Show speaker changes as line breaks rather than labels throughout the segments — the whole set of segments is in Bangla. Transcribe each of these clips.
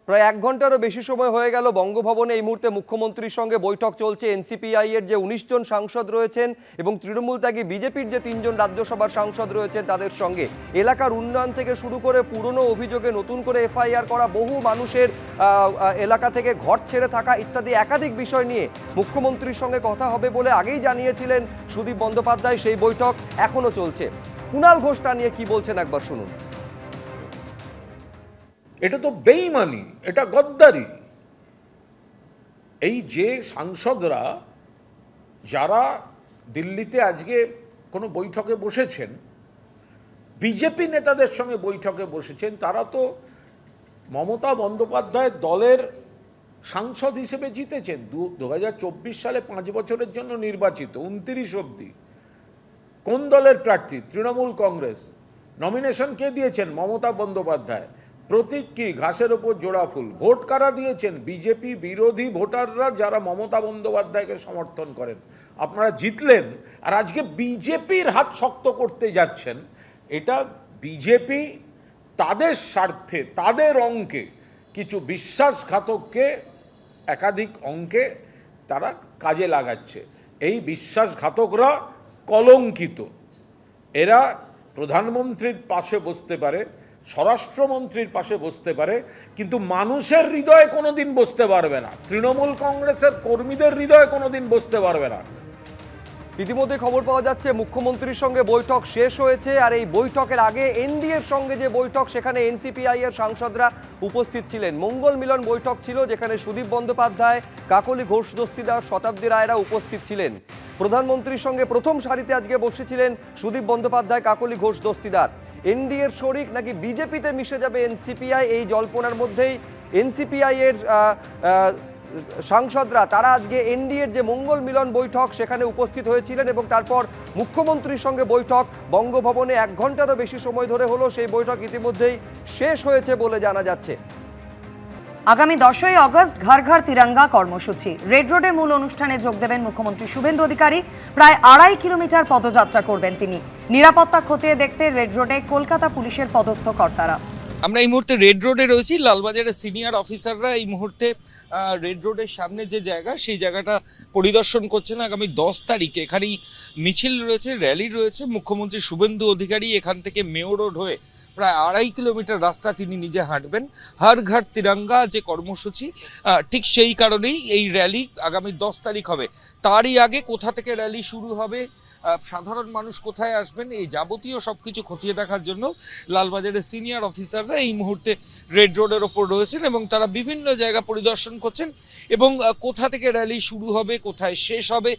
প্রায় 1 ঘন্টারও বেশি সময় হয়ে গেল বঙ্গভবনে এই মুহূর্তে মুখ্যমন্ত্রীর সঙ্গে বৈঠক চলছে। এনসিপিআই এর যে 19 জন সাংসদ রয়েছেন এবং তৃণমূল ত্যাগী বিজেপির যে 3 জন রাজ্যসভার সাংসদ রয়েছেন তাদের সঙ্গে এলাকার উন্নয়ন থেকে শুরু করে পুরনো অভিযোগে নতুন করে এফআইআর করা, বহু মানুষের এলাকা থেকে ঘর ছেড়ে থাকা ইত্যাদি একাধিক বিষয় নিয়ে মুখ্যমন্ত্রীর সঙ্গে কথা হবে বলে আগেই জানিয়েছিলেন সুদীপ বন্দ্যোপাধ্যায়। সেই বৈঠক এখনো চলছে। কুণাল ঘোষ তা নিয়ে কি বলছেন একবার শুনুন।
এটা তো বেইমানি, এটা গদ্দারি। এই যে সাংসদরা যারা দিল্লিতে আজকে কোনো বৈঠকে বসেছেন, বিজেপি নেতাদের সঙ্গে বৈঠকে বসেছেন, তারা তো মমতা বন্দ্যোপাধ্যায়ের দলের সাংসদ হিসেবে জিতেছেন। 2024 সালে 5 বছরের জন্য নির্বাচিত, 29 অবধি। কোন দলের প্রার্থী? তৃণমূল কংগ্রেস। নমিনেশন কে দিয়েছেন? মমতা বন্দ্যোপাধ্যায়। প্রতীক কি? ঘাসের ওপর জোড়া ফুল। ভোট কারা দিয়েছেন? বিজেপি বিরোধী ভোটাররা, যারা মমতা বন্দ্যোপাধ্যায়কে সমর্থন করেন। আপনারা জিতলেন আর আজকে বিজেপির হাত শক্ত করতে যাচ্ছেন। এটা বিজেপি তাদের স্বার্থে, তাদের অঙ্কে কিছু বিশ্বাসঘাতককে একাধিক অঙ্কে তারা কাজে লাগাচ্ছে। এই বিশ্বাসঘাতকরা কলঙ্কিত। এরা প্রধানমন্ত্রীর পাশে বসতে পারে, স্বরাষ্ট্রমন্ত্রীর পাশে বসতে পারে, কিন্তু মানুষের হৃদয়ে কোনোদিন বসতে পারবে না। তৃণমূল কংগ্রেসের কর্মীদের হৃদয়ে কোনোদিন বসতে পারবে না।
ইতিমধ্যে খবর পাওয়া যাচ্ছে মুখ্যমন্ত্রীর সঙ্গে বৈঠক শেষ হয়েছে, আর এই বৈঠকের আগে এনডিএর সঙ্গে যে বৈঠক, সেখানে এনসিপিআই এর সাংসদরা উপস্থিত ছিলেন। মঙ্গল মিলন বৈঠক ছিল, যেখানে সুদীপ বন্দ্যোপাধ্যায়, কাকলি ঘোষ দস্তিদার, শতাব্দী রায়রা উপস্থিত ছিলেন। প্রধানমন্ত্রীর সঙ্গে প্রথম সারিতে আজকে বসেছিলেন সুদীপ বন্দ্যোপাধ্যায়, কাকলি ঘোষ দস্তিদার। এনডিএর শরিক নাকি বিজেপিতে মিশে যাবে এনসিপিআই, এই জল্পনার মধ্যেই এনসিপিআই এর সাংসদরা তারা আজকে এনডিএর যে মঙ্গল মিলন বৈঠক সেখানে উপস্থিত হয়েছিলেন এবং তারপর মুখ্যমন্ত্রীর সঙ্গে বৈঠক বঙ্গভবনে 1 ঘন্টারও বেশি সময় ধরে হলো। সেই বৈঠক ইতিমধ্যেই শেষ হয়েছে বলে জানা যাচ্ছে।
আগামী 10ই অগস্ট ঘর ঘর তিরঙ্গা কর্মসূচি। রেড রোডে মূল অনুষ্ঠানে যোগ দেবেন মুখ্যমন্ত্রী শুভেন্দু অধিকারী। প্রায় 2.5 কিলোমিটার পদযাত্রা করবেন তিনি। নিরাপত্তা খতিয়ে দেখতে রেড রোডে কলকাতা পুলিশের পদস্থ কর্তারা।
আমরা এই মুহূর্তে রেড রোডে রয়েছি। লালবাজারের সিনিয়র অফিসাররা এই মুহূর্তে রেড রোডের সামনে যে জায়গা, সেই জায়গাটা পরিদর্শন করছেন। আগামী 10 তারিখে এখানেই মিছিল রয়েছে, র্যালি রয়েছে। মুখ্যমন্ত্রী শুভেন্দু অধিকারী এখান থেকে মেয়র রোড হয়ে প্রায় 2.5 কিলোমিটার রাস্তা তিনি নিজে হাঁটবেন। হর ঘর তিরঙ্গা যে কর্মসূচি, ঠিক সেই কারণেই এই র্যালি আগামী 10 তারিখ হবে। তারই আগে কোথা থেকে র্যালি শুরু হবে, সাধারণ মানুষ কোথায় আসবেন, এই যাবতীয় সবকিছু খতিয়ে দেখার জন্য লালবাজারের সিনিয়র অফিসাররা এই মুহূর্তে রেড রোডের ওপর রয়েছেন এবং তারা বিভিন্ন জায়গা পরিদর্শন করছেন এবং কোথা থেকে র্যালি শুরু হবে, কোথায় শেষ হবে,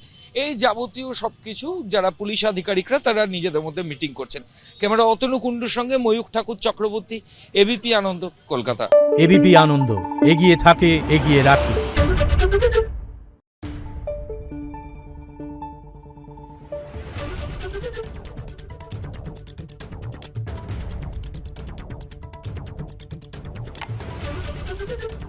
এই যাবতীয় সবকিছু যারা পুলিশ আধিকারিকরা তারা নিজেদের মধ্যে মিটিং করছেন। ক্যামেরা অতনু কুণ্ডুর সঙ্গে ময়ূখ ঠাকুর চক্রবর্তী, এবিপি আনন্দ, কলকাতা।
এবিপি আনন্দ, এগিয়ে থাকে, এগিয়ে রাখে।
Thank you.